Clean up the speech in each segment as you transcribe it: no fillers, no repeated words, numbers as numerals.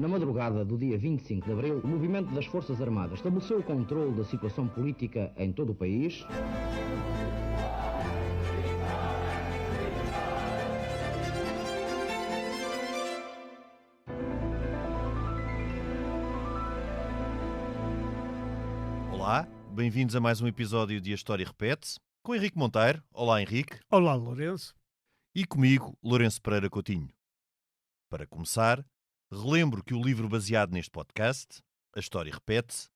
Na madrugada do dia 25 de abril, o movimento das Forças Armadas estabeleceu o controle da situação política em todo o país. Olá, bem-vindos a mais um episódio de A História Repete-se, com Henrique Monteiro. Olá, Henrique. Olá, Lourenço. E comigo, Lourenço Pereira Coutinho. Para começar, relembro que o livro baseado neste podcast, A História Repete-se,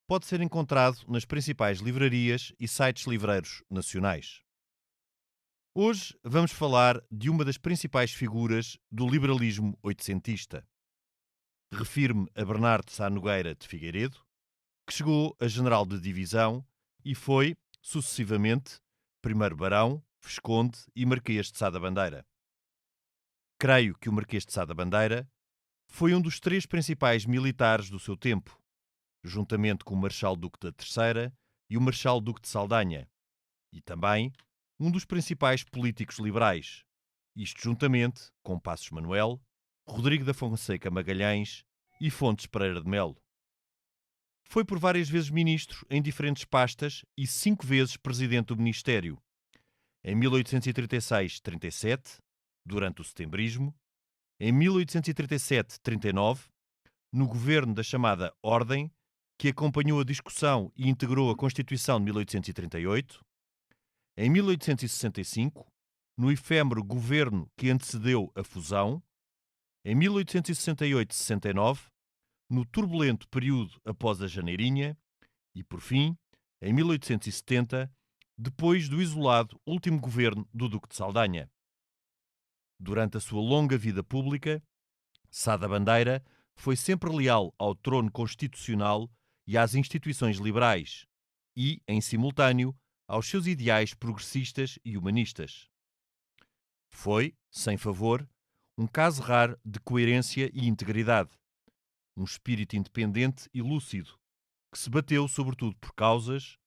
pode ser encontrado nas principais livrarias e sites livreiros nacionais. Hoje vamos falar de uma das principais figuras do liberalismo oitocentista. Refiro-me a Bernardo de Sá Nogueira de Figueiredo, que chegou a general de divisão e foi, sucessivamente, primeiro barão, visconde e marquês de Sá da Bandeira. Creio que o marquês de Sá da Bandeira foi um dos três principais militares do seu tempo, juntamente com o marechal Duque da Terceira e o marechal Duque de Saldanha, e também um dos principais políticos liberais, isto juntamente com Passos Manuel, Rodrigo da Fonseca Magalhães e Fontes Pereira de Melo. Foi por várias vezes ministro em diferentes pastas e 5 vezes presidente do Ministério. Em 1836-37, durante o setembrismo, em 1837-39, no governo da chamada Ordem, que acompanhou a discussão e integrou a Constituição de 1838, em 1865, no efêmero governo que antecedeu a fusão, em 1868-69, no turbulento período após a Janeirinha e, por fim, em 1870, depois do isolado último governo do Duque de Saldanha. Durante a sua longa vida pública, Sá da Bandeira foi sempre leal ao trono constitucional e às instituições liberais e, em simultâneo, aos seus ideais progressistas e humanistas. Foi, sem favor, um caso raro de coerência e integridade. Um espírito independente e lúcido, que se bateu sobretudo por causas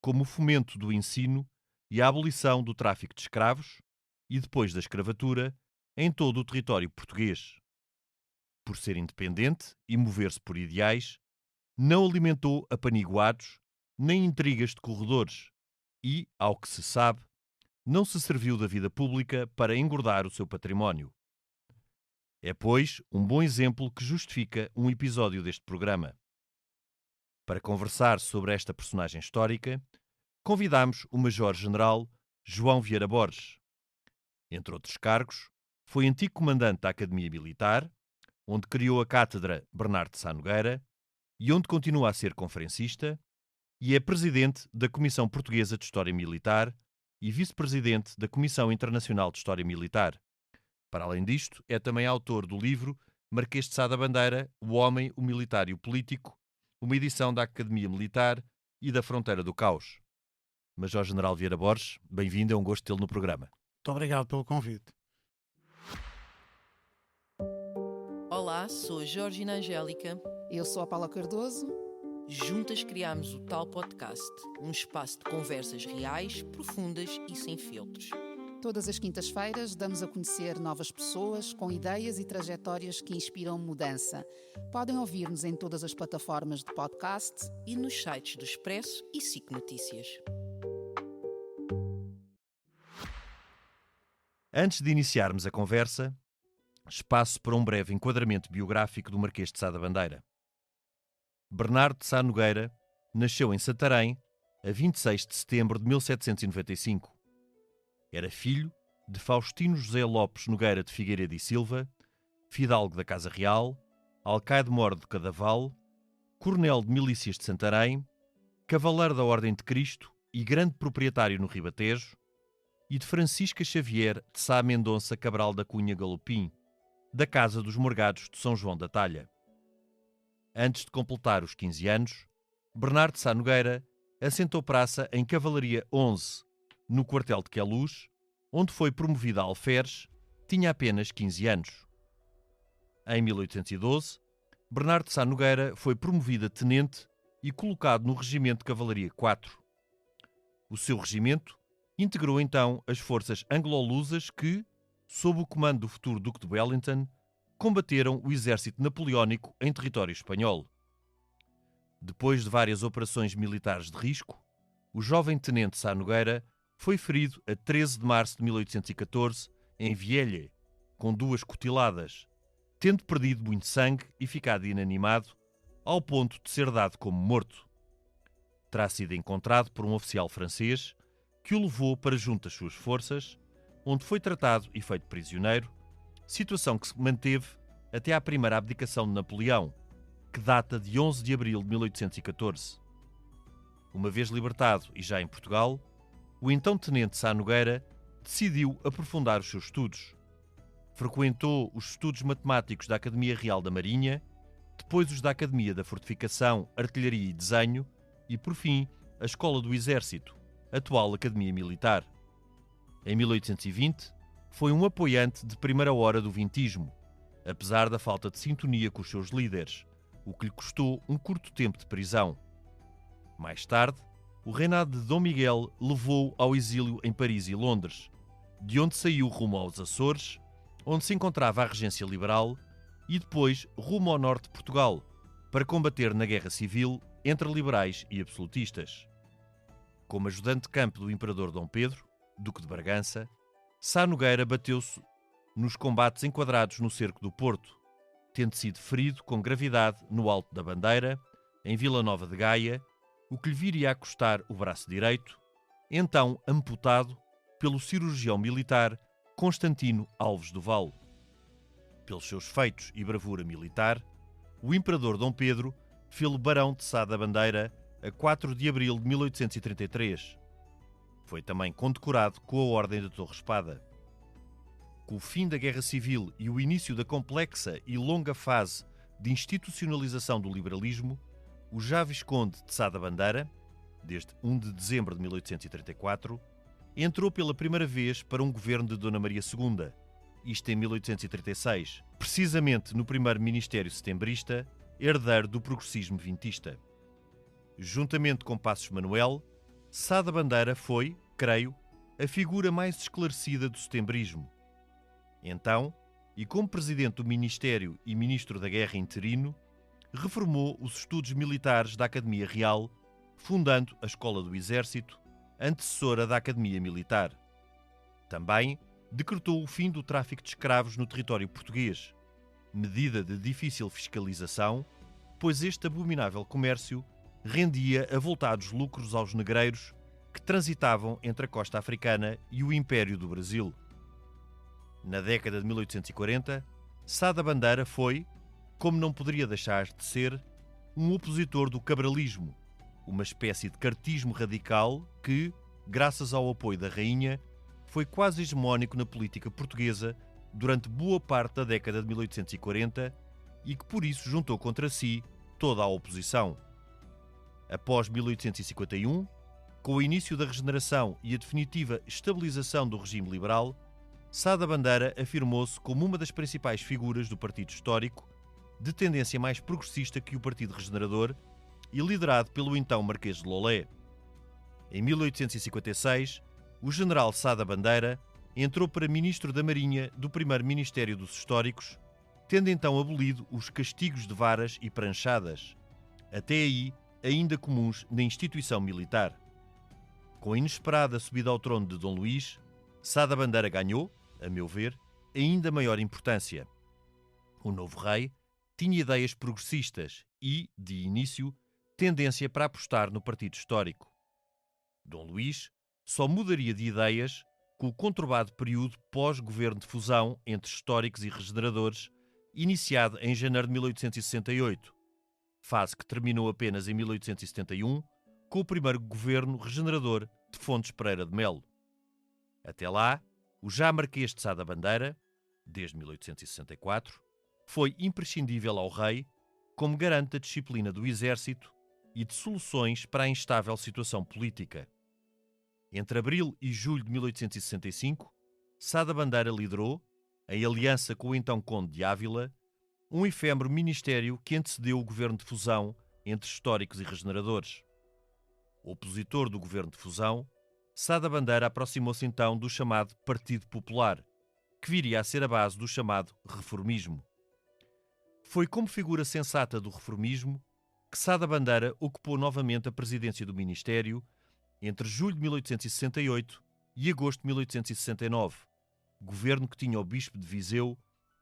como o fomento do ensino e a abolição do tráfico de escravos e, depois da escravatura, em todo o território português. Por ser independente e mover-se por ideais, não alimentou apaniguados nem intrigas de corredores e, ao que se sabe, não se serviu da vida pública para engordar o seu património. É, pois, um bom exemplo que justifica um episódio deste programa. Para conversar sobre esta personagem histórica, convidamos o Major-General João Vieira Borges. Entre outros cargos, foi antigo comandante da Academia Militar, onde criou a cátedra Bernardo de Sá Nogueira e onde continua a ser conferencista, e é presidente da Comissão Portuguesa de História Militar e vice-presidente da Comissão Internacional de História Militar. Para além disto, é também autor do livro Marquês de Sá da Bandeira, o Homem, o Militar e o Político, uma edição da Academia Militar e da Fronteira do Caos. Major-General Vieira Borges, bem-vindo, é um gosto tê-lo no programa. Muito obrigado pelo convite. Olá, sou a Georgina Angélica. Eu sou a Paula Cardoso. Juntas criámos o Tal Podcast, um espaço de conversas reais, profundas e sem filtros. Todas as quintas-feiras damos a conhecer novas pessoas com ideias e trajetórias que inspiram mudança. Podem ouvir-nos em todas as plataformas de podcast e nos sites do Expresso e SIC Notícias. Antes de iniciarmos a conversa, espaço para um breve enquadramento biográfico do Marquês de Sá da Bandeira. Bernardo de Sá Nogueira nasceu em Santarém a 26 de setembro de 1795. Era filho de Faustino José Lopes Nogueira de Figueiredo e Silva, fidalgo da Casa Real, alcaide-mor de Cadaval, coronel de milícias de Santarém, cavaleiro da Ordem de Cristo e grande proprietário no Ribatejo, e de Francisca Xavier de Sá Mendonça Cabral da Cunha Galopim, da Casa dos Morgados de São João da Talha. Antes de completar os 15 anos, Bernardo de Sá Nogueira assentou praça em Cavalaria 11, no quartel de Queluz, onde foi promovido a alferes, tinha apenas 15 anos. Em 1812, Bernardo de Sá Nogueira foi promovido a tenente e colocado no Regimento de Cavalaria 4. O seu regimento integrou então as forças anglo-lusas que, sob o comando do futuro Duque de Wellington, combateram o exército napoleónico em território espanhol. Depois de várias operações militares de risco, o jovem tenente Sá Nogueira foi ferido a 13 de março de 1814 em Vielle, com 2 cutiladas, tendo perdido muito sangue e ficado inanimado, ao ponto de ser dado como morto. Terá sido encontrado por um oficial francês que o levou para junto às suas forças, onde foi tratado e feito prisioneiro, situação que se manteve até à primeira abdicação de Napoleão, que data de 11 de abril de 1814. Uma vez libertado e já em Portugal, o então tenente Sá Nogueira decidiu aprofundar os seus estudos. Frequentou os estudos matemáticos da Academia Real da Marinha, depois os da Academia da Fortificação, Artilharia e Desenho e, por fim, a Escola do Exército, atual Academia Militar. Em 1820, foi um apoiante de primeira hora do vintismo, apesar da falta de sintonia com os seus líderes, o que lhe custou um curto tempo de prisão. Mais tarde, o reinado de Dom Miguel levou-o ao exílio em Paris e Londres, de onde saiu rumo aos Açores, onde se encontrava a Regência Liberal, e depois rumo ao norte de Portugal, para combater na Guerra Civil entre liberais e absolutistas. Como ajudante de campo do imperador Dom Pedro, Duque de Bragança, Sá Nogueira bateu-se nos combates enquadrados no cerco do Porto, tendo sido ferido com gravidade no Alto da Bandeira, em Vila Nova de Gaia, o que lhe viria a custar o braço direito, então amputado pelo cirurgião militar Constantino Alves do Val. Pelos seus feitos e bravura militar, o imperador Dom Pedro fê-lo barão de Sá da Bandeira a 4 de abril de 1833. Foi também condecorado com a Ordem da Torre Espada. Com o fim da Guerra Civil e o início da complexa e longa fase de institucionalização do liberalismo, o já Visconde de Sá da Bandeira, desde 1 de dezembro de 1834, entrou pela primeira vez para um governo de Dona Maria II, isto em 1836, precisamente no primeiro Ministério Setembrista, herdeiro do progressismo vintista. Juntamente com Passos Manuel, Sá da Bandeira foi, creio, a figura mais esclarecida do setembrismo. Então, e como presidente do Ministério e ministro da Guerra interino, reformou os estudos militares da Academia Real, fundando a Escola do Exército, antecessora da Academia Militar. Também decretou o fim do tráfico de escravos no território português, medida de difícil fiscalização, pois este abominável comércio rendia avultados lucros aos negreiros que transitavam entre a costa africana e o Império do Brasil. Na década de 1840, Sá da Bandeira foi, como não poderia deixar de ser, um opositor do cabralismo, uma espécie de cartismo radical que, graças ao apoio da rainha, foi quase hegemónico na política portuguesa durante boa parte da década de 1840 e que por isso juntou contra si toda a oposição. Após 1851, com o início da regeneração e a definitiva estabilização do regime liberal, Sá da Bandeira afirmou-se como uma das principais figuras do Partido Histórico, de tendência mais progressista que o Partido Regenerador e liderado pelo então Marquês de Lolé. Em 1856, o general Sá da Bandeira entrou para ministro da Marinha do primeiro Ministério dos Históricos, tendo então abolido os castigos de varas e pranchadas, até aí ainda comuns na instituição militar. Com a inesperada subida ao trono de Dom Luís, Sá da Bandeira ganhou, a meu ver, ainda maior importância. O novo rei tinha ideias progressistas e, de início, tendência para apostar no Partido Histórico. Dom Luís só mudaria de ideias com o conturbado período pós-governo de fusão entre históricos e regeneradores, iniciado em janeiro de 1868, fase que terminou apenas em 1871, com o primeiro governo regenerador de Fontes Pereira de Melo. Até lá, o já Marquês de Sá da Bandeira, desde 1864, foi imprescindível ao rei como garante da disciplina do exército e de soluções para a instável situação política. Entre abril e julho de 1865, Sá da Bandeira liderou, em aliança com o então Conde de Ávila, um efêmero ministério que antecedeu o governo de fusão entre históricos e regeneradores. Opositor do governo de fusão, Sá da Bandeira aproximou-se então do chamado Partido Popular, que viria a ser a base do chamado reformismo. Foi como figura sensata do reformismo que Sá da Bandeira ocupou novamente a presidência do Ministério entre julho de 1868 e agosto de 1869, governo que tinha o bispo de Viseu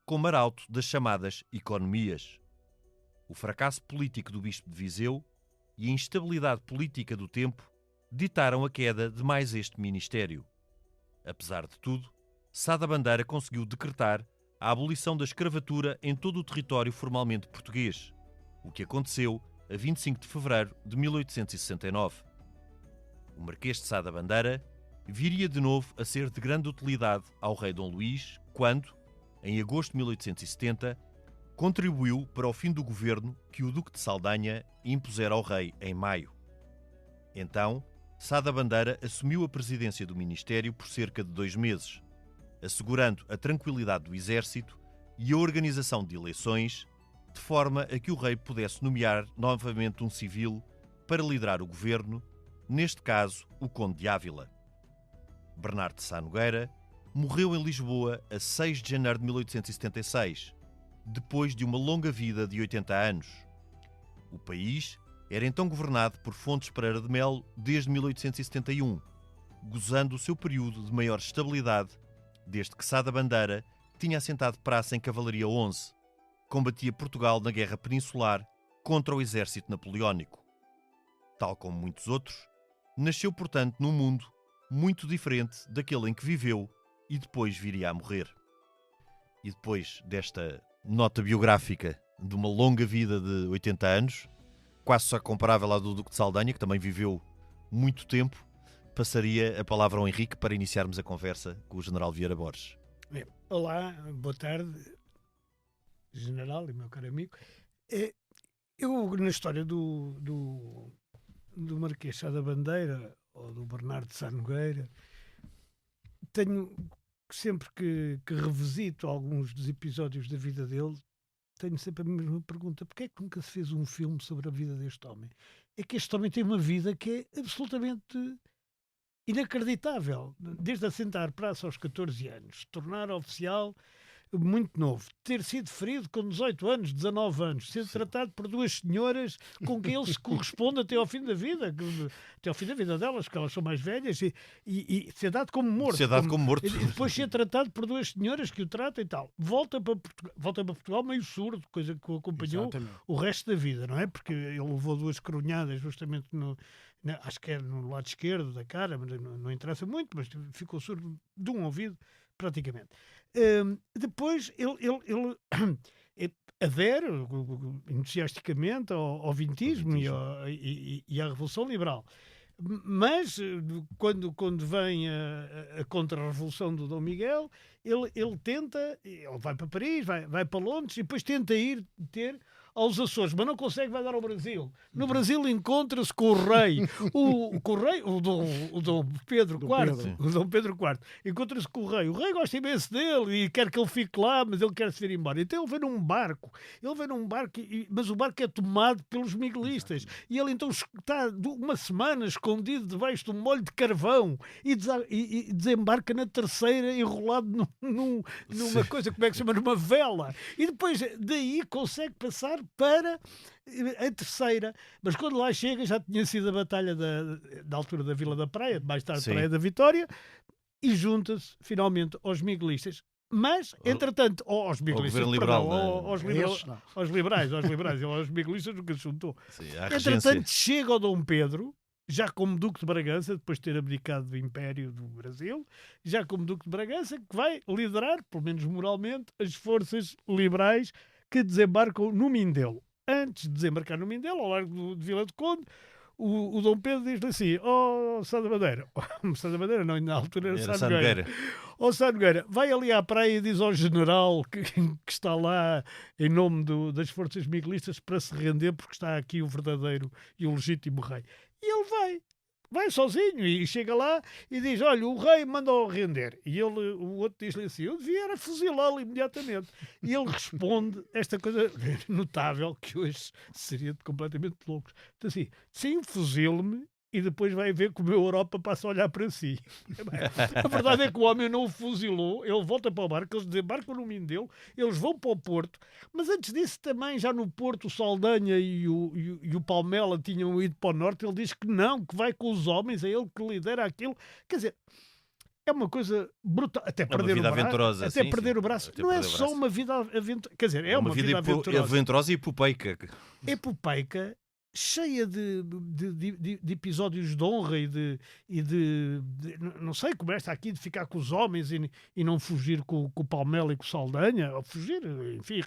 como arauto das chamadas economias. O fracasso político do bispo de Viseu e a instabilidade política do tempo ditaram a queda de mais este ministério. Apesar de tudo, Sá da Bandeira conseguiu decretar a abolição da escravatura em todo o território formalmente português, o que aconteceu a 25 de fevereiro de 1869. O Marquês de Sá da Bandeira viria de novo a ser de grande utilidade ao rei Dom Luís quando, em agosto de 1870, contribuiu para o fim do governo que o Duque de Saldanha impusera ao rei em maio. Então, Sá da Bandeira assumiu a presidência do Ministério por cerca de 2 meses, assegurando a tranquilidade do exército e a organização de eleições, de forma a que o rei pudesse nomear novamente um civil para liderar o governo, neste caso o Conde de Ávila. Bernardo de Sá Nogueira morreu em Lisboa a 6 de janeiro de 1876, depois de uma longa vida de 80 anos. O país era então governado por Fontes Pereira de Melo desde 1871, gozando o seu período de maior estabilidade desde que Sá da Bandeira tinha assentado praça em Cavalaria 11, combatia Portugal na Guerra Peninsular contra o exército napoleónico. Tal como muitos outros, nasceu, portanto, num mundo muito diferente daquele em que viveu e depois viria a morrer. E depois desta nota biográfica de uma longa vida de 80 anos, quase só comparável à do Duque de Saldanha, que também viveu muito tempo, passaria a palavra ao Henrique para iniciarmos a conversa com o General Vieira Borges. Olá, boa tarde, General e meu caro amigo. Eu, na história do Marquês de Sá da Bandeira, ou do Bernardo de Sá Nogueira, tenho, sempre que revisito alguns dos episódios da vida dele, tenho sempre a mesma pergunta: porquê é que nunca se fez um filme sobre a vida deste homem? É que este homem tem uma vida que é absolutamente inacreditável. Desde assentar praça aos 14 anos, tornar oficial muito novo, ter sido ferido com 18 anos, 19 anos, ser tratado por 2 senhoras com quem ele se corresponde até ao fim da vida, até ao fim da vida delas, porque elas são mais velhas, e ser dado como morto. Ser dado como morto. E depois ser tratado por 2 senhoras que o tratam e tal. Volta para Portugal meio surdo, coisa que o acompanhou o resto da vida, não é? Porque ele levou 2 coronhadas justamente acho que é no lado esquerdo da cara, mas não interessa muito, mas ficou surdo de um ouvido praticamente. Depois ele adere entusiasticamente ao vintismo e à Revolução Liberal. Mas quando vem a contra-revolução do Dom Miguel, ele vai para Paris, vai para Londres e depois tenta ir ter aos Açores, mas não consegue, vai dar ao Brasil. No Brasil encontra-se com o rei, o Dom Pedro IV, encontra-se com o rei gosta imenso dele e quer que ele fique lá, mas ele quer se vir embora. Então ele vem num barco, mas o barco é tomado pelos miguelistas, e ele então está uma semana escondido debaixo de um molho de carvão e desembarca na Terceira enrolado numa coisa, como é que se chama, numa vela, e depois daí consegue passar para a Terceira, mas quando lá chega já tinha sido a batalha da altura da Vila da Praia, mais tarde Praia da Vitória, e junta-se finalmente aos miguelistas. Mas, entretanto, aos miguelistas, aos liberais, aos miguelistas nunca se juntou. Entretanto, chega ao Dom Pedro, já como Duque de Bragança, depois de ter abdicado do Império do Brasil, já como Duque de Bragança, que vai liderar, pelo menos moralmente, as forças liberais que desembarcam no Mindelo. Antes de desembarcar no Mindelo, ao largo de Vila de Conde, o Dom Pedro diz-lhe assim: Sá da Bandeira, Sá da Bandeira não, na altura era Sá Nogueira. Sá Nogueira, vai ali à praia e diz ao general que está lá em nome das forças miguelistas para se render, porque está aqui o verdadeiro e o legítimo rei. E ele vai sozinho e chega lá e diz: olha, o rei mandou render. E o outro diz-lhe assim: eu devia era fuzilá-lo imediatamente. E ele responde esta coisa notável que hoje seria de completamente loucos. Então assim: sim, fuzile-me e depois vai ver como a Europa passa a olhar para si. A verdade é que o homem não o fuzilou, ele volta para o barco, eles desembarcam no Minho dele, eles vão para o Porto, mas antes disso também, já no Porto, o Saldanha e o Palmela tinham ido para o Norte, ele diz que não, que vai com os homens, é ele que lidera aquilo. Quer dizer, é uma coisa brutal, até perder o braço. Aventurosa, até sim, perder sim. o braço. Até não é perder o só braço. uma vida aventurosa, quer dizer, é uma vida aventurosa e epopeica. Epopeica, cheia de episódios de honra e de não sei, como esta aqui de ficar com os homens e não fugir com o Palmela e com o Saldanha, ou fugir, enfim,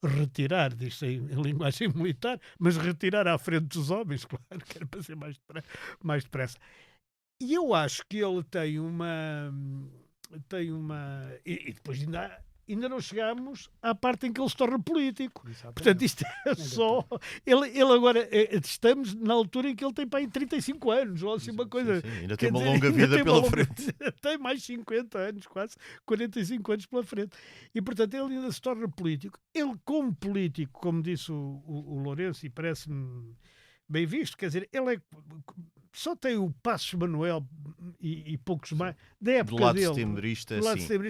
retirar, diz-se em linguagem militar, mas retirar à frente dos homens, claro, que era para ser mais depressa. E eu acho que ele tem uma... E depois ainda não chegámos à parte em que ele se torna político. Exatamente. Portanto, isto é só... Ele agora... Estamos na altura em que ele tem para aí 35 anos, ou assim uma coisa... Sim. Ainda tem uma longa vida pela frente. Tem mais 50 anos, quase 45 anos pela frente. E, portanto, ele ainda se torna político. Ele, como político, como disse o Lourenço, e parece-me bem visto, quer dizer, ele só tem o Passos Manuel e poucos mais da época do lado dele. setetembrista,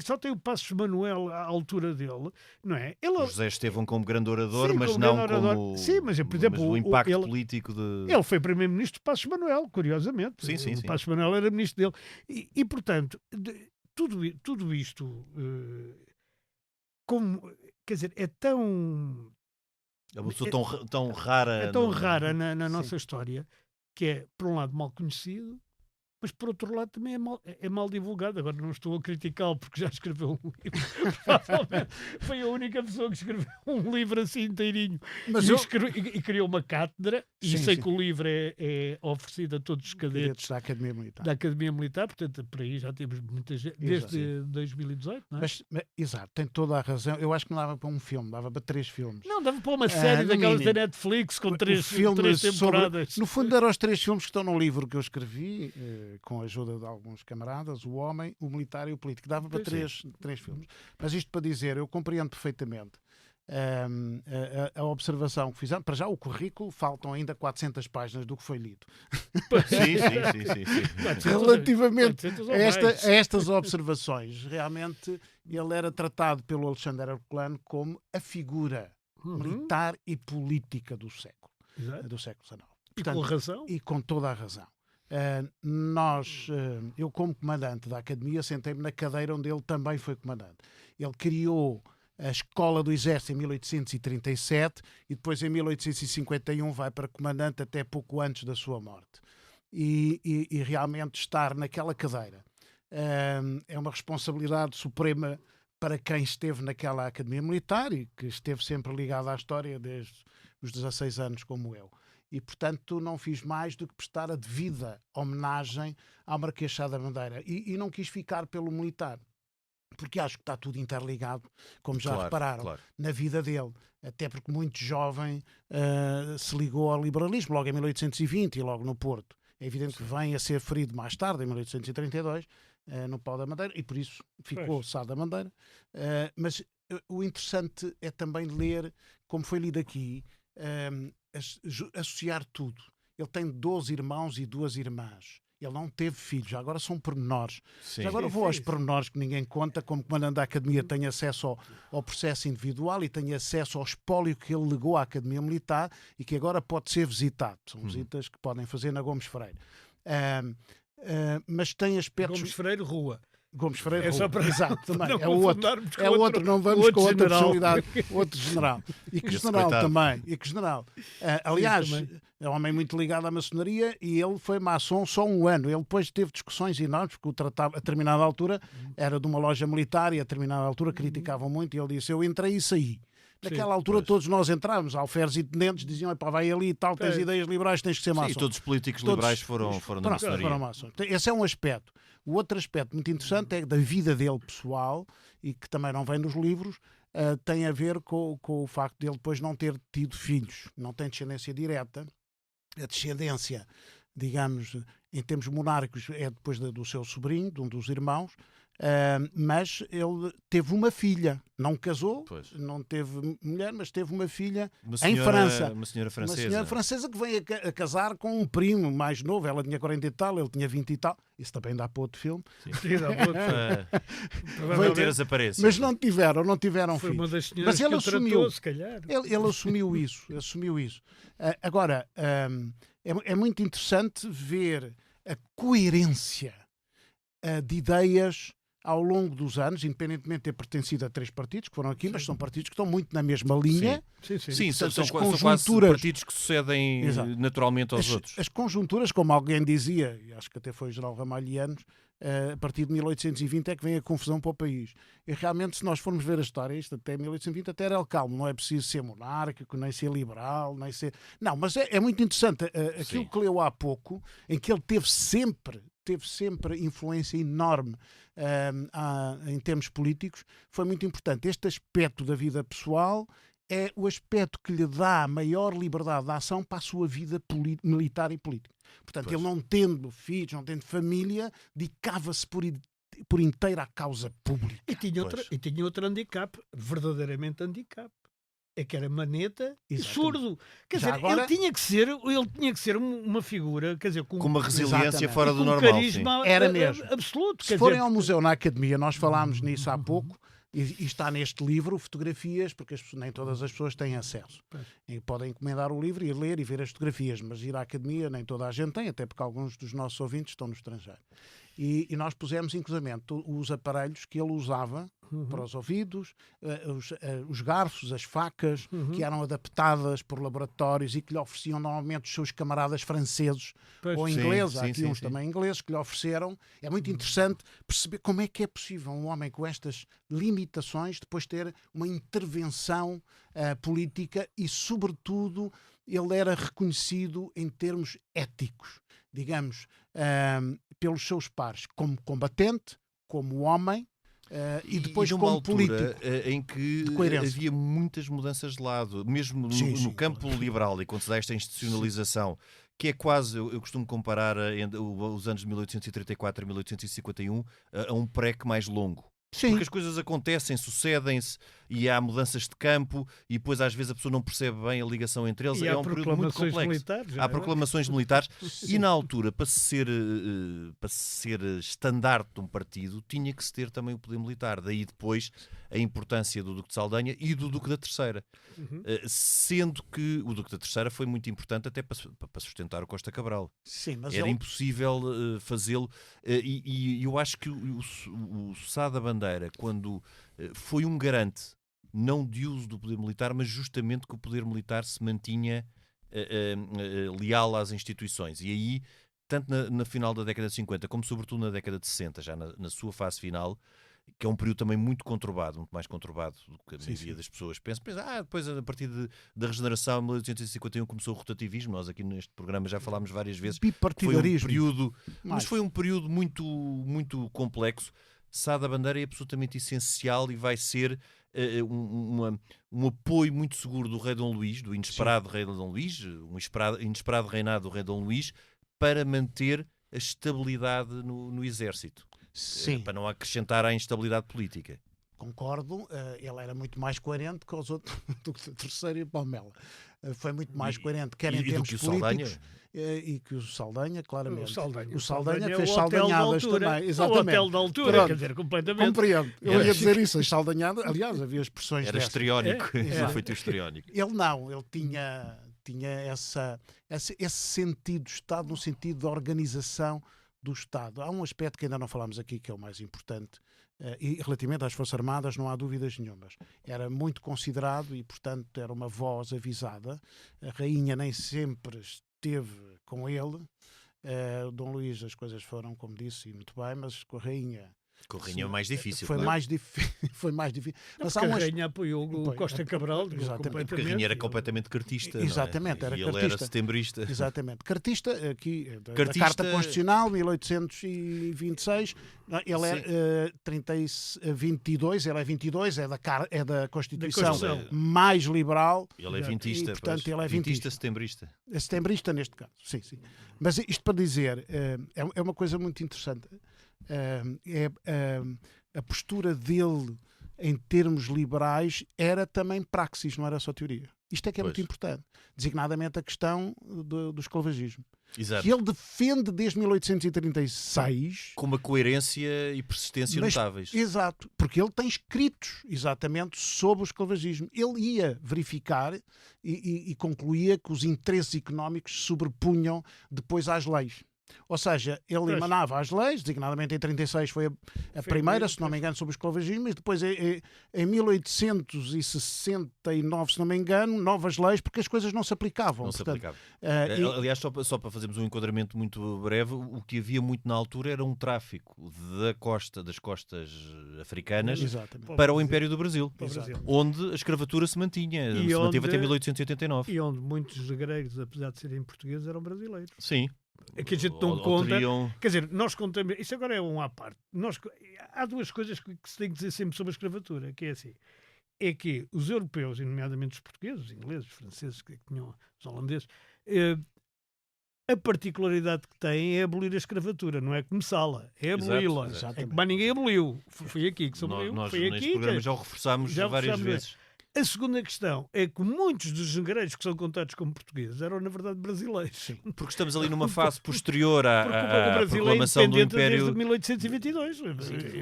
Só tem o Passos Manuel à altura dele, não é? Ele, o José Estevão como grande orador, sim, mas como não grande orador. como... Sim, mas, por exemplo, o impacto político de... Ele foi primeiro-ministro de Passos Manuel, curiosamente. Sim. O Passos Manuel era ministro dele. E portanto, tudo isto, quer dizer, é tão... É uma pessoa tão rara... É tão rara na nossa história, que é, por um lado, mal conhecido, mas por outro lado também é mal divulgado. Agora não estou a criticá-lo porque já escreveu um livro. Provavelmente foi a única pessoa que escreveu um livro assim inteirinho. Mas e criou uma cátedra, e sei que o livro é oferecido a todos os cadetes da Academia Militar. Portanto, por aí já temos muita gente, desde 2018, não é? Mas, exato, tem toda a razão. Eu acho que não dava para um filme, dava para 3 filmes. Não, dava para uma série daquelas da Netflix com três temporadas. No fundo eram os 3 filmes que estão no livro que eu escrevi, com a ajuda de alguns camaradas, o Homem, o Militar e o Político. Dava para 3 filmes. Mas isto para dizer, eu compreendo perfeitamente a observação que fizemos. Para já o currículo, faltam ainda 400 páginas do que foi lido. Sim. Relativamente a estas observações, realmente ele era tratado pelo Alexandre Herculano como a figura militar e política do século XIX. E com razão. E com toda a razão. Eu como comandante da Academia sentei-me na cadeira onde ele também foi comandante. Ele criou a Escola do Exército em 1837 e depois em 1851 vai para comandante até pouco antes da sua morte. E realmente estar naquela cadeira é uma responsabilidade suprema para quem esteve naquela Academia Militar e que esteve sempre ligado à história desde os 16 anos como eu. E, portanto, não fiz mais do que prestar a devida homenagem ao Marquês de Sá da Bandeira. E não quis ficar pelo militar, porque acho que está tudo interligado, como já repararam, na vida dele. Até porque muito jovem se ligou ao liberalismo, logo em 1820 e logo no Porto. É evidente que vem a ser ferido mais tarde, em 1832, no Pau da Madeira, e por isso ficou Sá da Bandeira. Mas o interessante é também ler, como foi lido aqui, associar tudo. Ele tem 12 irmãos e 2 irmãs. Ele não teve filhos, já agora são pormenores. Já agora vou aos pormenores que ninguém conta. Como comandante da Academia, tem acesso ao processo individual e tem acesso ao espólio que ele legou à Academia Militar e que agora pode ser visitado. São visitas que podem fazer na Gomes Freire. Mas tem aspectos... Gomes Freire Rua. Gomes Freire, só para exato, também. Não É outro, não vamos com outra personalidade. Outro general. E que general também. Aliás, é um homem muito ligado à maçonaria e ele foi maçom só um ano. Ele depois teve discussões enormes, porque o tratava, a determinada altura era de uma loja militar e a determinada altura criticavam muito e ele disse, eu entrei e saí. Naquela altura todos nós entrávamos, alferes e tenentes diziam, vai ali e tal, tens ideias liberais, tens que ser maçom. Sim, todos os políticos liberais foram da maçonaria. Foram maçons. Esse é um aspecto. O outro aspecto muito interessante é da vida dele pessoal, e que também não vem nos livros, tem a ver com o facto de ele depois não ter tido filhos. Não tem descendência direta. A descendência, digamos, em termos monárquicos, é depois do seu sobrinho, de um dos irmãos, Mas ele teve uma filha, não casou, Pois. não teve mulher, mas teve uma filha Em França. Uma senhora francesa. Uma senhora francesa que veio a casar com um primo mais novo. Ela tinha 40 e tal, ele tinha 20 e tal. Isso também dá para outro filme. Vai ter as aparências. Mas não tiveram Foi filhos. uma das senhoras Mas ele que o assumiu. tratou, se calhar. Ele assumiu isso. Agora, é muito interessante ver a coerência de ideias ao longo dos anos, independentemente de ter pertencido a 3 partidos que foram aqui, mas são partidos que estão muito na mesma linha. Sim, são Portanto, quase partidos que sucedem naturalmente aos outros. As conjunturas, como alguém dizia, e acho que até foi o general Ramalhianos, a partir de 1820 é que vem a confusão para o país. E realmente, se nós formos ver a história, isto até 1820 até era calmo, não é preciso ser monárquico, nem ser liberal, nem ser... Não, mas é muito interessante aquilo que leu há pouco, em que ele teve sempre influência enorme em termos políticos, foi muito importante. Este aspecto da vida pessoal é o aspecto que lhe dá maior liberdade de ação para a sua vida militar e política. Portanto, ele não tendo filhos, não tendo família, dedicava-se por inteiro à causa pública. E tinha outro handicap, verdadeiramente handicap. É que era maneta e surdo. Quer dizer, agora... ele tinha que ser uma figura, quer dizer, com uma resiliência fora do com normal. Carisma era mesmo. Absoluto. Se forem ao museu na Academia, nós falámos nisso há pouco, e está neste livro fotografias, porque nem todas as pessoas têm acesso. E podem encomendar o livro e ler e ver as fotografias, mas ir à Academia nem toda a gente tem, até porque alguns dos nossos ouvintes estão no estrangeiro. E nós pusemos, inclusive, os aparelhos que ele usava para os ouvidos, os garfos, as facas, que eram adaptadas por laboratórios e que lhe ofereciam normalmente os seus camaradas franceses ou ingleses. Há aqui uns também ingleses que lhe ofereceram. É muito interessante perceber como é que é possível um homem com estas limitações depois ter uma intervenção política e, sobretudo, ele era reconhecido em termos éticos, digamos, pelos seus pares, como combatente, como homem, e depois numa como altura político. Em que havia muitas mudanças de lado, mesmo no campo liberal, e quando se dá esta institucionalização, que é quase, eu costumo comparar os anos de 1834 a 1851 a um PREC mais longo. Porque as coisas acontecem, sucedem-se e há mudanças de campo e depois às vezes a pessoa não percebe bem a ligação entre eles. É um período muito complexo. Há proclamações militares e na altura, para se ser estandarte de um partido, tinha que se ter também o poder militar. Daí depois a importância do Duque de Saldanha e do Duque da Terceira. Sendo que o Duque da Terceira foi muito importante até para sustentar o Costa Cabral. Sim, mas era impossível fazê-lo. E eu acho que o Sá da Bandeira, quando foi um garante não de uso do poder militar, mas justamente que o poder militar se mantinha leal às instituições. E aí, tanto na final da década de 50, como sobretudo na década de 60, já na sua fase final, que é um período também muito conturbado, muito mais conturbado do que a maioria das pessoas pensa. Depois, a partir da regeneração, em 1851, começou o rotativismo. Nós aqui neste programa já falámos várias vezes. Bipartidarismo. Mas foi um período muito, muito complexo. Sá da Bandeira é absolutamente essencial e vai ser um apoio muito seguro do rei Dom Luís, do inesperado rei Dom Luís, um inesperado reinado do rei Dom Luís, para manter a estabilidade no exército. Para não acrescentar à instabilidade política. Concordo, ele era muito mais coerente que os outros do que o Terceiro e o Palmela. Foi muito mais coerente, quer em termos políticos e que o Saldanha, claramente. O Saldanha fez é saldanhadas também. Exatamente. O hotel da altura, quer dizer, completamente. Compreendo. Eu ia dizer isso, as saldanhadas, aliás, havia expressões era histriónico, era feito histriónico. Ele não, ele tinha esse sentido de Estado, no sentido de organização do Estado. Há um aspecto que ainda não falámos aqui, que é o mais importante, e relativamente às Forças Armadas não há dúvidas nenhumas. Era muito considerado e, portanto, era uma voz avisada. A rainha nem sempre esteve com ele. Dom Luís, as coisas foram, como disse, e muito bem, mas com a rainha... Com a rainha é mais difícil. Foi mais difícil. Mas a rainha apoiou o Costa Cabral. Porque a rainha era completamente cartista. Exatamente, era cartista. Ele era setembrista. Exatamente. Cartista, aqui, da Carta Constitucional, 1826. Ele é 22, ele é 22, é da Constituição mais liberal. Ele é vintista. E, portanto, ele é vintista setembrista. É setembrista neste caso, sim. Mas isto para dizer, é uma coisa muito interessante. a postura dele em termos liberais era também praxis, não era só teoria. Isto é que é muito importante, designadamente a questão do esclavagismo. Exato. Que ele defende desde 1836. Com uma coerência e persistência notáveis. Exato, porque ele tem escritos exatamente sobre o esclavagismo. Ele ia verificar e concluía que os interesses económicos se sobrepunham depois às leis. Ou seja, ele emanava as leis, designadamente em 36 foi a primeira, se não me engano, sobre o esclavagismo, e depois em 1869, se não me engano, novas leis, porque as coisas não se aplicavam. Aliás, só para fazermos um enquadramento muito breve, o que havia muito na altura era um tráfico das costas africanas para o Império do Brasil, onde a escravatura se mantinha, se manteve até 1889. E onde muitos negreiros, apesar de serem portugueses, eram brasileiros. Sim. É que a gente não conta. Quer dizer, nós contamos. Isso agora é um à parte. Há duas coisas que se tem que dizer sempre sobre a escravatura, que é assim. É que os europeus, e nomeadamente os portugueses, os ingleses, os franceses, que tinham os holandeses, a particularidade que têm é abolir a escravatura, não é começá-la, é aboli-la. É que mais ninguém aboliu. Foi aqui que se aboliu. Nós foi neste aqui programa já o reforçámos várias vezes. A segunda questão é que muitos dos negreiros que são contados como portugueses eram, na verdade, brasileiros. Sim, porque estamos ali numa fase posterior à proclamação do Império... desde 1822.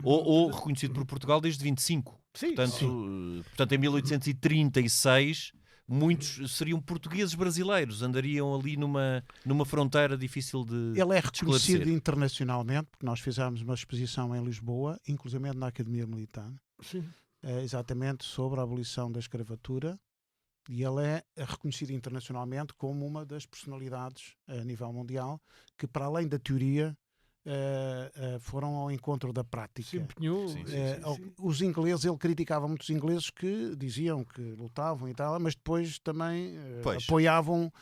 Ou reconhecido por Portugal desde 25. Sim, portanto, em 1836, muitos seriam portugueses brasileiros, andariam ali numa fronteira difícil de Ele é reconhecido internacionalmente, porque nós fizemos uma exposição em Lisboa, inclusive na Academia Militar. Sim. Exatamente sobre a abolição da escravatura, e ele é reconhecido internacionalmente como uma das personalidades a nível mundial que, para além da teoria, foram ao encontro da prática. Se empenhou. Os ingleses, ele criticava muitos ingleses que diziam que lutavam e tal, mas depois também apoiavam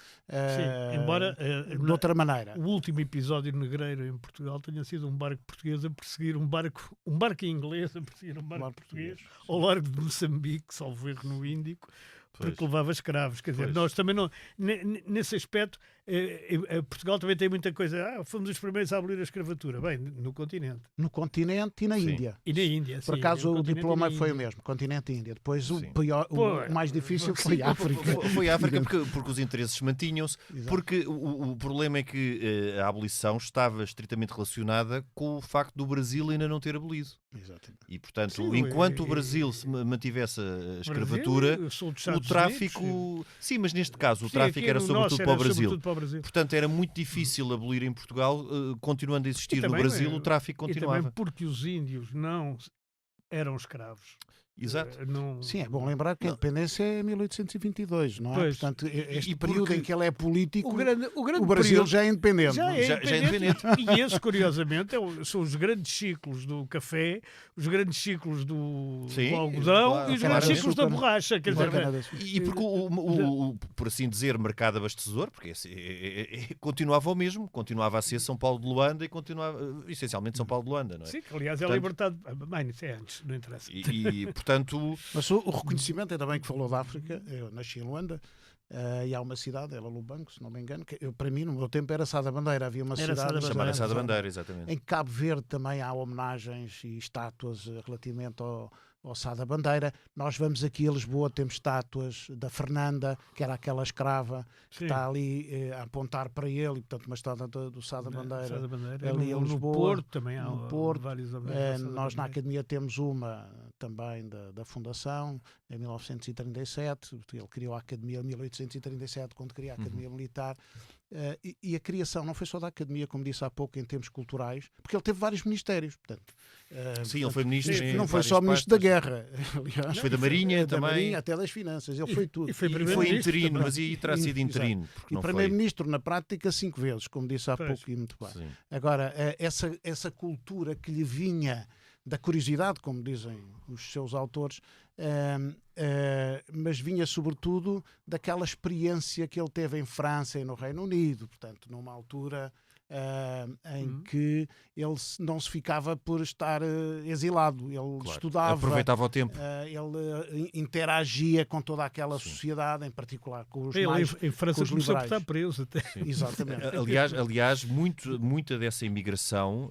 embora de outra maneira. O último episódio negreiro em Portugal tenha sido um barco português a perseguir um barco inglês a perseguir um barco português ao largo de Moçambique, salvo erro, no Índico, porque levava escravos. Quer dizer, nós também não... Nesse aspecto, Portugal também tem muita coisa. Fomos os primeiros a abolir a escravatura. Bem, no continente. No continente e na Índia. E na Índia, Por acaso o diploma foi o mesmo, continente e Índia. Depois o mais difícil foi a África. Foi a África porque os interesses mantinham-se. Porque o problema é que a abolição estava estritamente relacionada com o facto do Brasil ainda não ter abolido. Exatamente. E, portanto, enquanto o Brasil se mantivesse a escravatura, o tráfico... Unidos, sim, mas neste caso o tráfico era sobretudo para o Brasil. Brasil. Portanto, era muito difícil abolir em Portugal, continuando a existir no Brasil, o tráfico continuava. E também porque os índios não eram escravos. Exato. Sim, é bom lembrar que a independência é 1822, não é? Portanto, este período em que ele é político, o Brasil já é independente. Já é independente. E esses, curiosamente, são os grandes ciclos do café, os grandes ciclos do algodão e os grandes ciclos da borracha. Quer dizer, e porque por assim dizer, mercado abastecedor, porque continuava o mesmo, continuava a ser São Paulo de Luanda e continuava essencialmente São Paulo de Luanda, não é? Sim, que aliás é libertado. Bem, isso é antes, não interessa. Mas o reconhecimento, ainda bem que falou da África, eu nasci em Luanda, e há uma cidade, ela Lubango, se não me engano, que para mim no meu tempo era Sá da Bandeira, havia uma cidade chamada Sá da Bandeira, exatamente. Em Cabo Verde também há homenagens e estátuas relativamente ao Sá da Bandeira. Nós vamos aqui a Lisboa, temos estátuas da Fernanda, que era aquela escrava que está ali a apontar para ele, e portanto uma estátua do Sá da Bandeira, ali em Lisboa. No Porto também há vários nós na Academia temos uma também da Fundação, em 1937, ele criou a Academia em 1837, quando criou a Academia Militar, e a criação não foi só da Academia, como disse há pouco, em termos culturais, porque ele teve vários ministérios, portanto... Sim, ele foi ministro. Não foi só ministro da Guerra, aliás. Foi da Marinha também. Marinha, até das Finanças, ele foi tudo. E foi interino, mas aí terá sido interino. E primeiro-ministro, na prática, 5 vezes, como disse há pouco, e muito bem. Sim. Agora, essa cultura que lhe vinha da curiosidade, como dizem os seus autores, mas vinha sobretudo daquela experiência que ele teve em França e no Reino Unido, portanto, numa altura em que ele não se ficava por estar exilado. Ele estudava, aproveitava o tempo. Ele interagia com toda aquela sociedade, em particular com os mais em França começou a estar preso até. Exatamente. Aliás, muita dessa imigração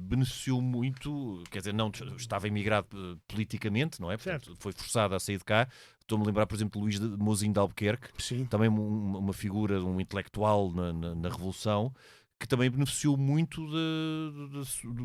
beneficiou muito, quer dizer, não estava imigrado politicamente, não é? Portanto, foi forçado a sair de cá. Estou-me a lembrar, por exemplo, de Luís de Mozinho de Albuquerque, também uma figura, um intelectual na Revolução, que também beneficiou muito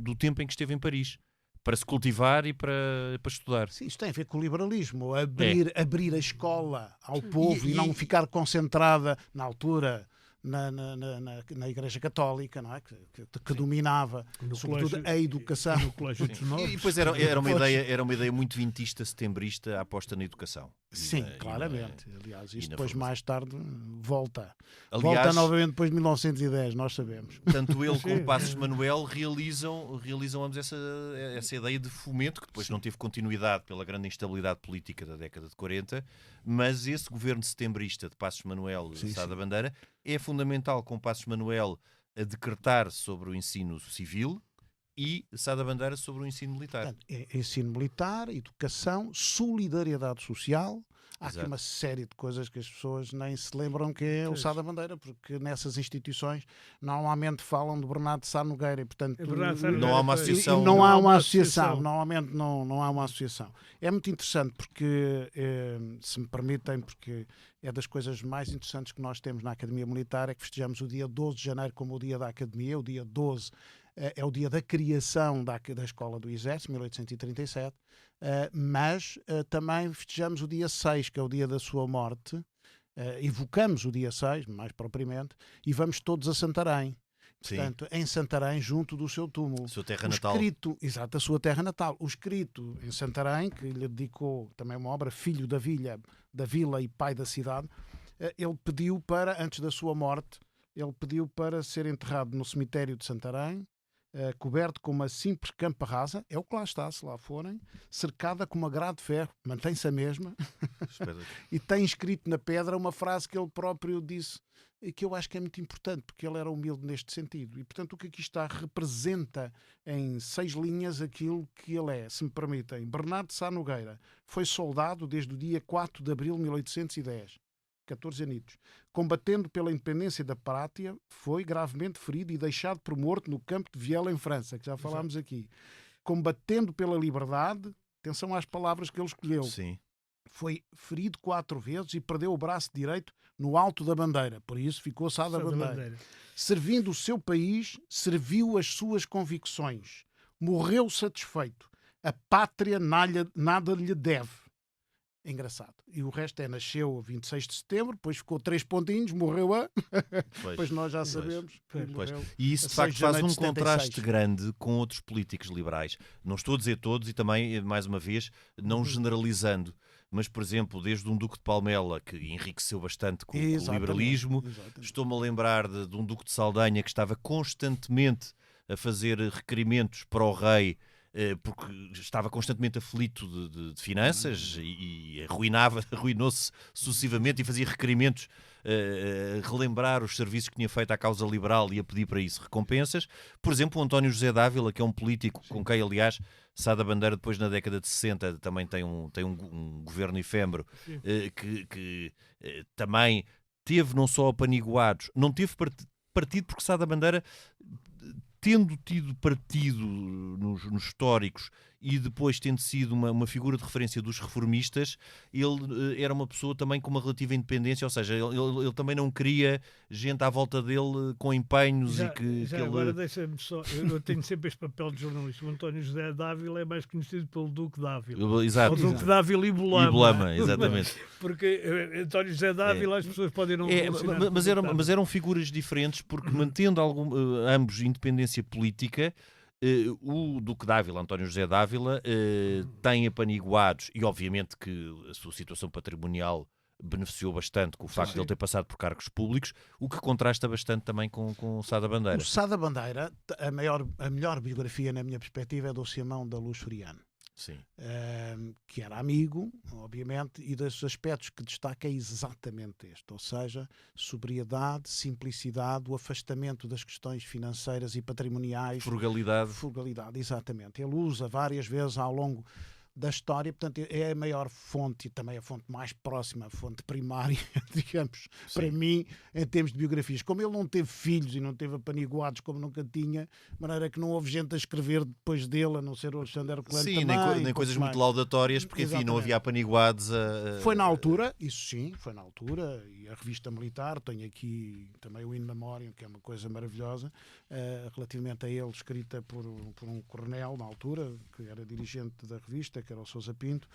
do tempo em que esteve em Paris, para se cultivar e para estudar. Sim, isso tem a ver com o liberalismo, abrir a escola ao povo e não ficar concentrada na altura na Igreja Católica, não é? que dominava sobretudo a educação. No colégio dos Nobres. E depois era uma ideia muito vintista, setembrista, a aposta na educação. Sim, claramente. Aliás, isto depois mais tarde volta. Aliás, volta novamente depois de 1910, nós sabemos. Tanto ele como Passos Manuel realizam ambos essa ideia de fomento, que depois não teve continuidade pela grande instabilidade política da década de 40, mas esse governo setembrista de Passos Manuel e Sá da Bandeira é fundamental, com Passos Manuel a decretar sobre o ensino civil e Sá da Bandeira sobre o ensino militar. Ensino militar, educação, solidariedade social. Há aqui Exato. uma série de coisas que as pessoas nem se lembram que é o Sá da Bandeira, porque nessas instituições normalmente falam de Bernardo de Sá Nogueira e, portanto, não há uma associação. Não há uma associação. Normalmente não há uma associação. É muito interessante porque, se me permitem, porque é das coisas mais interessantes que nós temos na Academia Militar, é que festejamos o dia 12 de janeiro como o dia da Academia. O dia 12 é o dia da criação da Escola do Exército, 1837, mas também festejamos o dia 6, que é o dia da sua morte, evocamos o dia 6, mais propriamente, e vamos todos a Santarém. Portanto, em Santarém, junto do seu túmulo. Sua terra natal. Exato, a sua terra natal. O escrito em Santarém, que lhe dedicou também uma obra, Filho da Vila e Pai da Cidade, ele pediu para, antes da sua morte, ele pediu para ser enterrado no cemitério de Santarém, coberto com uma simples campa rasa, é o que lá está, se lá forem, cercada com uma grade de ferro, mantém-se a mesma, e tem escrito na pedra uma frase que ele próprio disse, e que eu acho que é muito importante, porque ele era humilde neste sentido. E, portanto, o que aqui está representa em 6 linhas aquilo que ele é, se me permitem. Bernardo de Sá Nogueira foi soldado desde o dia 4 de abril de 1810. 14 anitos. Combatendo pela independência da pátria, foi gravemente ferido e deixado por morto no campo de Viela, em França, que já falámos aqui. Combatendo pela liberdade, atenção às palavras que ele escolheu. Sim. Foi ferido 4 vezes e perdeu o braço direito no alto da bandeira. Por isso ficou Sá da Bandeira. Servindo o seu país, serviu as suas convicções. Morreu satisfeito. A pátria nada lhe deve. Engraçado. E o resto nasceu a 26 de setembro, depois ficou 3 pontinhos, morreu depois nós já sabemos. E isso de facto faz um contraste grande com outros políticos liberais. Não estou a dizer todos e também, mais uma vez, não generalizando. Mas, por exemplo, desde um Duque de Palmela, que enriqueceu bastante com o liberalismo, estou-me a lembrar de um Duque de Saldanha que estava constantemente a fazer requerimentos para o rei, porque estava constantemente aflito de finanças e arruinou-se sucessivamente e fazia requerimentos a relembrar os serviços que tinha feito à causa liberal e a pedir para isso recompensas. Por exemplo, o António José Dávila, que é um político com quem, aliás, Sá da Bandeira depois na década de 60 também tem um governo efêmero, que também teve não só apaniguados, não teve partido, porque Sá da Bandeira, tendo tido partido nos históricos e depois tendo sido uma figura de referência dos reformistas, ele era uma pessoa também com uma relativa independência, ou seja, ele também não queria gente à volta dele com empenhos Agora deixa-me só, eu tenho sempre este papel de jornalista. O António José Dávila é mais conhecido pelo Duque Dávila. Exato. O Duque Dávila e Bolama. Exatamente. Porque António José Dávila as pessoas podem não mas eram figuras diferentes, porque mantendo ambos independência política, o Duque Dávila, António José Dávila, tem apaniguados, e obviamente que a sua situação patrimonial beneficiou bastante com o facto de ele ter passado por cargos públicos, o que contrasta bastante também com o Sá da Bandeira. O Sá da Bandeira, a melhor biografia, na minha perspectiva, é do Simão da Luz Soriano. Sim. Que era amigo, obviamente, e dos aspectos que destaca é exatamente este, ou seja, sobriedade, simplicidade, o afastamento das questões financeiras e patrimoniais. Frugalidade. Frugalidade, exatamente. Ele usa várias vezes ao longo da história, portanto é a maior fonte e também a fonte mais próxima, a fonte primária, digamos, Sim. para mim, em termos de biografias. Como ele não teve filhos e não teve apaniguados como nunca tinha, de maneira que não houve gente a escrever depois dele, a não ser o Alexandre Herculano Sim, também. nem coisas muito laudatórias, porque enfim, não havia apaniguados Foi na altura, isso sim, foi na altura, e a revista militar, tenho aqui também o In Memoriam, que é uma coisa maravilhosa, relativamente a ele, escrita por um coronel na altura, que era dirigente da revista, que era o Sousa Pinto,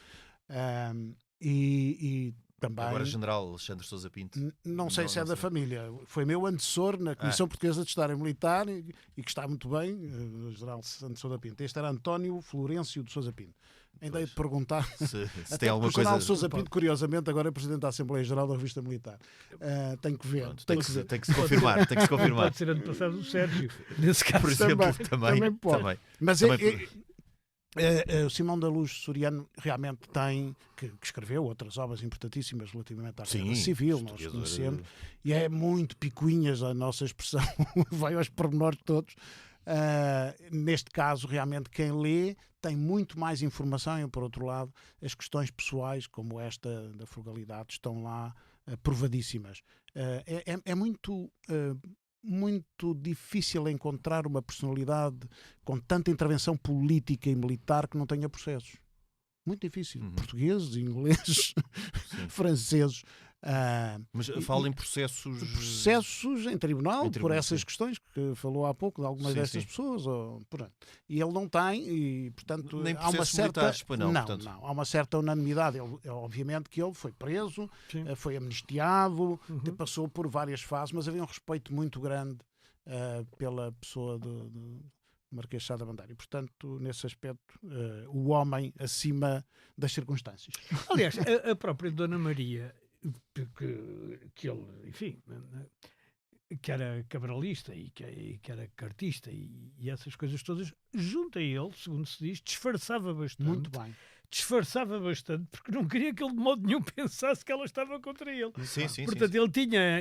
e também... Agora General Alexandre Sousa Pinto. Não sei se é da família. Foi meu antecessor na Comissão Portuguesa de História Militar e que está muito bem, o General Alexandre Sousa Pinto. Este era António Florencio de Sousa Pinto. Ainda hei de perguntar se tem alguma o General coisa... Sousa Pinto, curiosamente, agora é Presidente da Assembleia Geral da Revista Militar. Tenho que ver. Pronto, tem que se confirmar. Tem que se confirmar. Pode ser antepassado do Sérgio, nesse caso. Por exemplo, também pode. Mas também o Simão da Luz Soriano realmente tem, que escreveu outras obras importantíssimas relativamente à Guerra Civil, nós conhecemos, e é muito picuinhas a nossa expressão, vai aos pormenores todos. Neste caso, realmente, quem lê tem muito mais informação e, por outro lado, as questões pessoais, como esta da frugalidade, estão lá provadíssimas. É muito... muito difícil encontrar uma personalidade com tanta intervenção política e militar que não tenha processos. Muito difícil. Portugueses, ingleses, franceses. Mas fala em processos... Processos em tribunal, por essas questões que falou há pouco, de algumas destas pessoas. E ele não tem, e portanto... Nem há uma certa... militares, Não, há uma certa unanimidade. Obviamente que ele foi preso, foi amnistiado, passou por várias fases, mas havia um respeito muito grande pela pessoa do Marquês de Sá da Bandeira. E, portanto, nesse aspecto, o homem acima das circunstâncias. Aliás, a própria Dona Maria, que ele, enfim, que era cabralista e que era cartista e essas coisas todas, junto a ele, segundo se diz, disfarçava bastante. Muito bem. Disfarçava bastante porque não queria que ele de modo nenhum pensasse que ela estava contra ele. Portanto,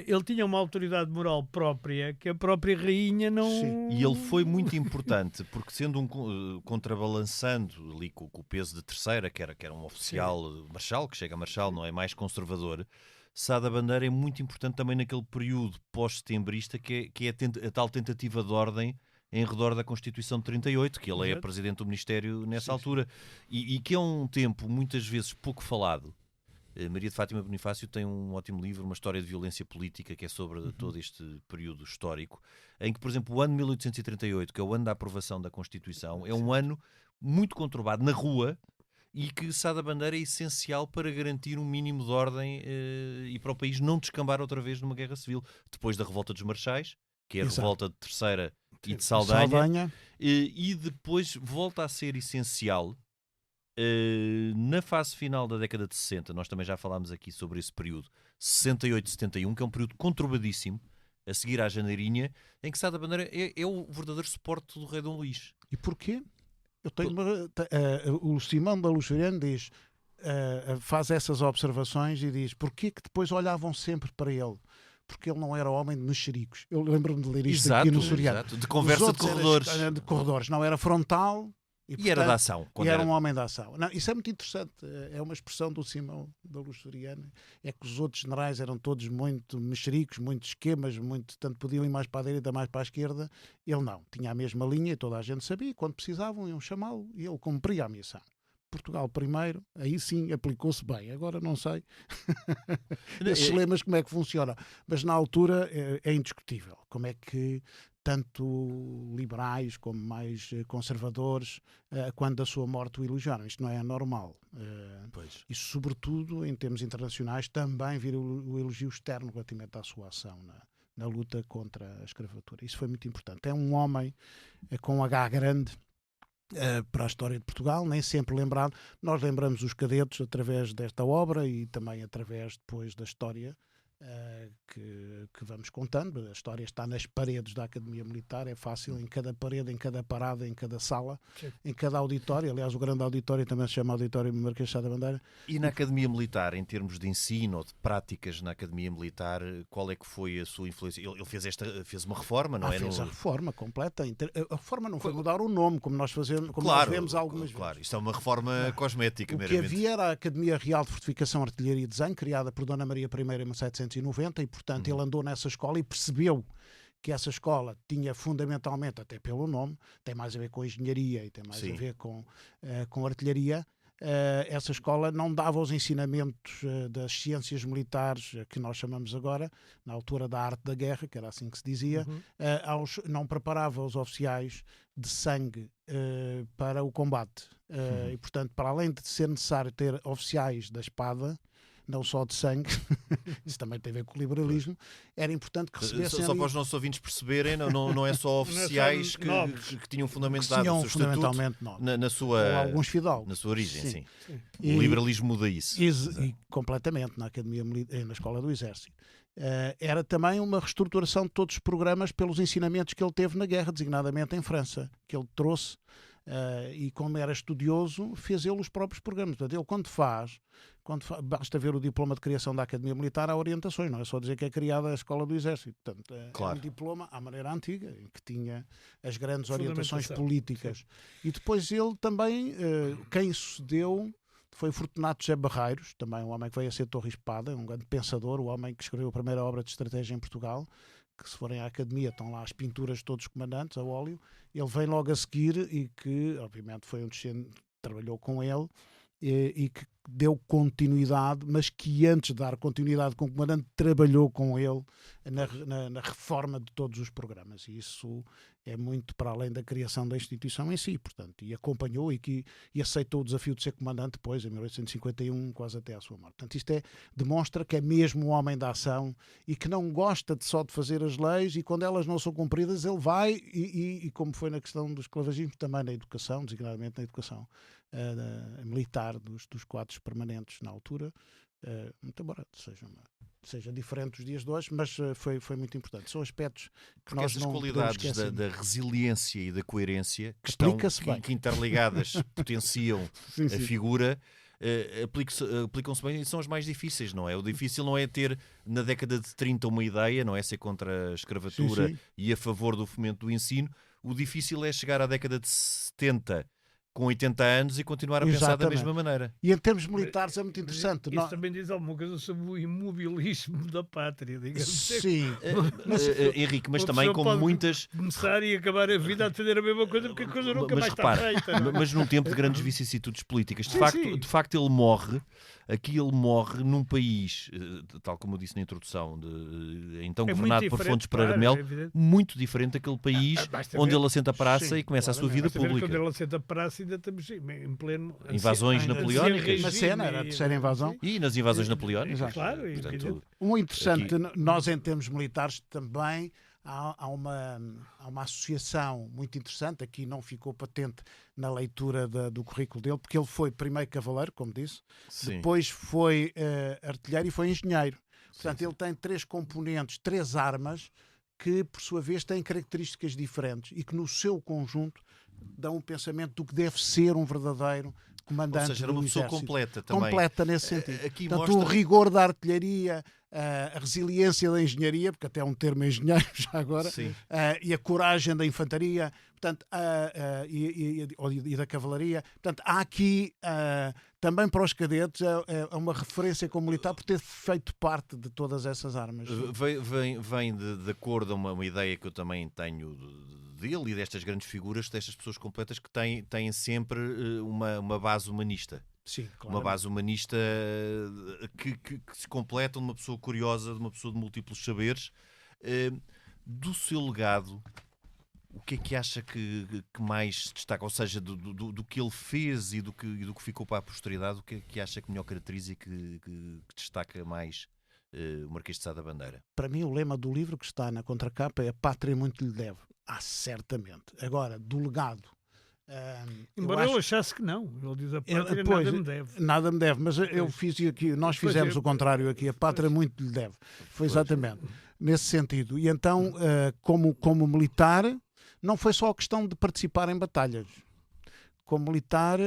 ele tinha uma autoridade moral própria que a própria rainha não... Sim. E ele foi muito importante porque, sendo contrabalançando ali com o peso de terceira, que era um oficial marechal, que chega a marechal, não é mais conservador, Sá da Bandeira é muito importante também naquele período pós-setembrista que é a tal tentativa de ordem em redor da Constituição de 38, que ele é presidente do Ministério nessa altura, e que é um tempo muitas vezes pouco falado. Maria de Fátima Bonifácio tem um ótimo livro, uma história de violência política, que é sobre todo este período histórico, em que, por exemplo, o ano de 1838, que é o ano da aprovação da Constituição, é um ano muito conturbado na rua, e que Sá da Bandeira é essencial para garantir um mínimo de ordem e para o país não descambar outra vez numa guerra civil. Depois da Revolta dos Marechais, que é a revolta de Terceira e de Saldanha. E depois volta a ser essencial na fase final da década de 60. Nós também já falámos aqui sobre esse período, 68-71, que é um período conturbadíssimo, a seguir à Janeirinha, em que Sá da Bandeira é o verdadeiro suporte do rei Dom Luís. E porquê? O Simão da Luz Soriano diz, faz essas observações e diz, porquê que depois olhavam sempre para ele? Porque ele não era homem de mexericos. Eu lembro-me de ler isto aqui no Soriano. De conversa de corredores. De corredores. Não, era frontal. E era da ação. E era um homem da ação. Não, isso é muito interessante. É uma expressão do Simão da Luz Soriano. É que os outros generais eram todos muito mexericos, muito esquemas, tanto podiam ir mais para a direita, mais para a esquerda. Ele não. Tinha a mesma linha e toda a gente sabia. Quando precisavam, iam chamá-lo e ele cumpria a missão. Portugal primeiro, aí sim aplicou-se bem. Agora não sei esses lemas como é que funciona. Mas na altura é indiscutível. Como é que tanto liberais como mais conservadores, quando da sua morte o elogiaram. Isto não é normal. E sobretudo, em termos internacionais, também vir o elogio externo relativamente à sua ação na luta contra a escravatura. Isso foi muito importante. É um homem com H grande, para a história de Portugal, nem sempre lembrado. Nós lembramos os cadetos através desta obra e também através depois da história que vamos contando. A história está nas paredes da Academia Militar, é fácil, em cada parede, em cada parada, em cada sala, em cada auditório. Aliás, o grande auditório também se chama Auditório Marquês de Sá da Bandeira. E na Academia Militar, em termos de ensino ou de práticas na Academia Militar, qual é que foi a sua influência? Ele fez uma reforma, não é? Fez a reforma completa. A reforma não foi mudar o nome, como nós fazemos, como nós vemos algumas vezes. Claro, isto é uma reforma cosmética, o que meramente. havia era a Academia Real de Fortificação, Artilharia e Desenho, criada por Dona Maria I em 1790, e portanto ele andou nessa escola e percebeu que essa escola tinha fundamentalmente, até pelo nome, tem mais a ver com engenharia e tem mais a ver com artilharia. Essa escola não dava os ensinamentos das ciências militares, que nós chamamos agora, na altura da arte da guerra, que era assim que se dizia, não preparava os oficiais de sangue para o combate. E, portanto, para além de ser necessário ter oficiais da espada, não só de sangue, isso também tem a ver com o liberalismo, era importante que recebessem... Só para os nossos ouvintes perceberem, não é só oficiais que tinham fundamentado o seu estatuto na sua... Ou alguns fidalgos. Na sua origem, sim. O liberalismo muda isso. E completamente, na Academia na Escola do Exército. Era também uma reestruturação de todos os programas pelos ensinamentos que ele teve na guerra, designadamente em França, que ele trouxe, e como era estudioso, fez ele os próprios programas. Portanto, ele quando faz, basta ver o diploma de criação da Academia Militar, há orientações, não é só dizer que é criada a Escola do Exército. Portanto, é um diploma à maneira antiga, em que tinha as grandes orientações políticas. Sim. E depois ele também, quem sucedeu foi Fortunato José Barreiros, também um homem que veio a ser Torre Espada, um grande pensador, o homem que escreveu a primeira obra de estratégia em Portugal, que se forem à Academia estão lá as pinturas de todos os comandantes a óleo. Ele vem logo a seguir e que obviamente foi um descendente, trabalhou com ele e que deu continuidade, mas que antes de dar continuidade com o comandante trabalhou com ele na reforma de todos os programas, e isso é muito para além da criação da instituição em si, portanto, e acompanhou e aceitou o desafio de ser comandante depois, em 1851, quase até à sua morte. Portanto, isto demonstra que é mesmo um homem da ação e que não gosta só de fazer as leis, e quando elas não são cumpridas ele vai e como foi na questão dos esclavagismos, também na educação, designadamente na educação militar dos quadros permanentes na altura, muito embora seja diferente dos dias de hoje, mas foi muito importante. São aspectos que nós não podemos esquecer. Essas qualidades da resiliência e da coerência que interligadas potenciam a figura, aplicam-se bem e são as mais difíceis, não é? O difícil não é ter na década de 30 uma ideia, não é? Ser contra a escravatura e a favor do fomento do ensino. O difícil é chegar à década de 70 com 80 anos e continuar a pensar da mesma maneira. E em termos militares é muito interessante. Isso também diz alguma coisa sobre o imobilismo da pátria, digamos. Sim. Henrique, mas também como muitas... começar e acabar a vida a defender a mesma coisa, porque a coisa nunca mais está feita. Não? Mas num tempo de grandes vicissitudes políticas. De facto ele morre. Aqui ele morre num país, tal como eu disse na introdução, então governado por Fontes Pereira Melo, muito diferente daquele país onde ele assenta a praça e começa a sua vida pública. Quando ele assenta a praça ainda estamos em pleno... Invasões napoleónicas. Na cena, era a terceira invasão. E nas invasões napoleónicas. Claro. O interessante, nós em termos militares também... Há uma associação muito interessante, aqui não ficou patente na leitura do currículo dele, porque ele foi primeiro cavaleiro, como disse, depois foi artilheiro e foi engenheiro. Portanto, ele tem 3 componentes, 3 armas, que por sua vez têm características diferentes e que no seu conjunto dão um pensamento do que deve ser um verdadeiro comandante. Ou seja, era uma pessoa completa também. Completa nesse sentido. Aqui portanto, o rigor da artilharia, a resiliência da engenharia, porque até é um termo engenheiro já agora, e a coragem da infantaria, portanto, e da cavalaria. Portanto, há aqui também para os cadetes uma referência como militar por ter feito parte de todas essas armas. Vem de acordo a uma ideia que eu também tenho dele e destas grandes figuras, destas pessoas completas que têm sempre uma base humanista. Sim, claro. Uma base humanista que se completa de uma pessoa curiosa, de uma pessoa de múltiplos saberes. Do seu legado, o que é que acha que mais destaca? Ou seja, do que ele fez e do que ficou para a posteridade, o que é que acha que melhor caracteriza e que destaca mais o Marquês de Sá da Bandeira? Para mim, o lema do livro que está na contracapa é: a pátria muito lhe deve. Certamente. Agora, do legado Embora eu achasse que não. Ele diz a pátria nada me deve. Nada me deve, mas eu fiz aqui, nós fizemos o contrário aqui, a pátria muito lhe deve. Foi exatamente nesse sentido. E então, como militar, não foi só a questão de participar em batalhas. Como militar,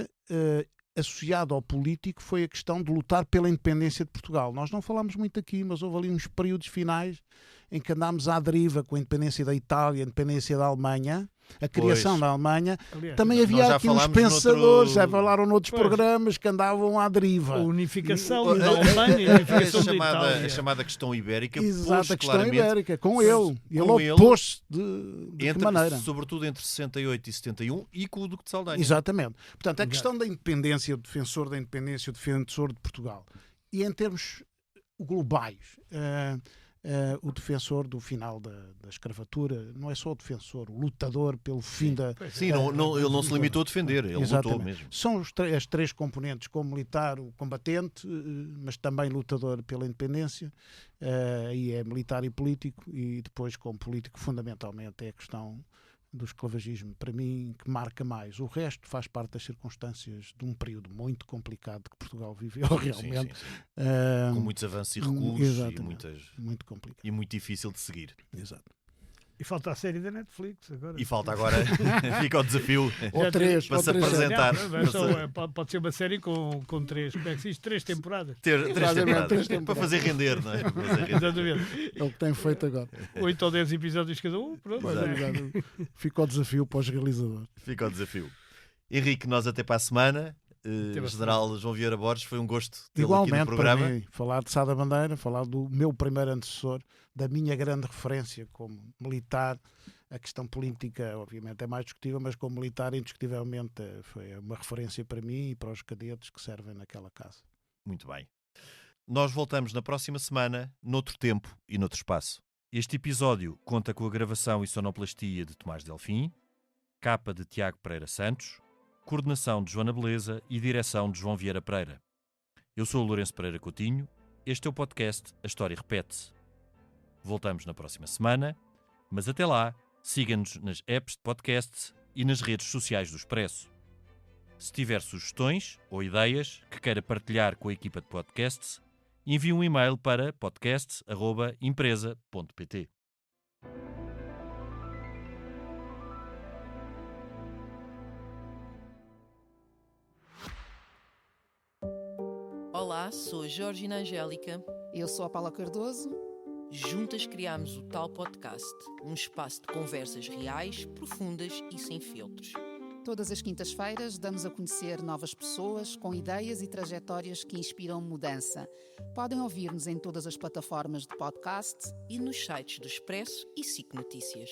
associado ao político, foi a questão de lutar pela independência de Portugal. Nós não falamos muito aqui, mas houve ali uns períodos finais em que andámos à deriva com a independência da Itália, a independência da Alemanha, a criação da Alemanha. Aliás, também havia aqui uns pensadores, já falaram noutros programas, que andavam à deriva. A unificação da Alemanha, a unificação da Itália. A chamada questão ibérica. Exato, a questão ibérica, com ele. Ele opôs-se de que maneira? Sobretudo entre 68 e 71 e com o Duque de Saldanha. Exatamente. Portanto, a questão da independência, o defensor da independência, o defensor de Portugal. E em termos globais, o defensor do final da escravatura, não é só o defensor, o lutador pelo fim da... Sim, ele não se limitou a defender, ele lutou mesmo. São as três componentes, como militar, o combatente, mas também lutador pela independência, e é militar e político, e depois como político fundamentalmente é a questão do esclavagismo, para mim, que marca mais. O resto faz parte das circunstâncias de um período muito complicado que Portugal viveu realmente. Sim. Com muitos avanços e recuos muito complicado. E muito difícil de seguir. Exato. E falta a série da Netflix agora. E falta agora, fica o desafio para se apresentar. Pode ser uma série com três, como é que se diz? 3 temporadas. Três temporadas. Para fazer render, não é? Exatamente. É o que tem feito agora. 8 ou 10 episódios cada um. Pronto. Fica o desafio para os realizadores. Fica o desafio. Henrique, nós até para a semana. General João Vieira Borges, foi um gosto tê-lo aqui no programa. Para mim, falar de Sá da Bandeira, falar do meu primeiro antecessor, da minha grande referência como militar. A questão política, obviamente, é mais discutível, mas como militar, indiscutivelmente, foi uma referência para mim e para os cadetes que servem naquela casa. Muito bem. Nós voltamos na próxima semana, noutro tempo e noutro espaço. Este episódio conta com a gravação e sonoplastia de Tomás Delfim, capa de Tiago Pereira Santos, coordenação de Joana Beleza e direção de João Vieira Pereira. Eu sou o Lourenço Pereira Coutinho. Este é o podcast A História Repete-se. Voltamos na próxima semana, mas até lá, siga-nos nas apps de podcasts e nas redes sociais do Expresso. Se tiver sugestões ou ideias que queira partilhar com a equipa de podcasts, envie um e-mail para podcasts@empresa.pt. Olá, sou a Georgina Angélica. Eu sou a Paula Cardoso. Juntas criámos o Tal Podcast, um espaço de conversas reais, profundas e sem filtros. Todas as quintas-feiras damos a conhecer novas pessoas com ideias e trajetórias que inspiram mudança. Podem ouvir-nos em todas as plataformas de podcast e nos sites do Expresso e SIC Notícias.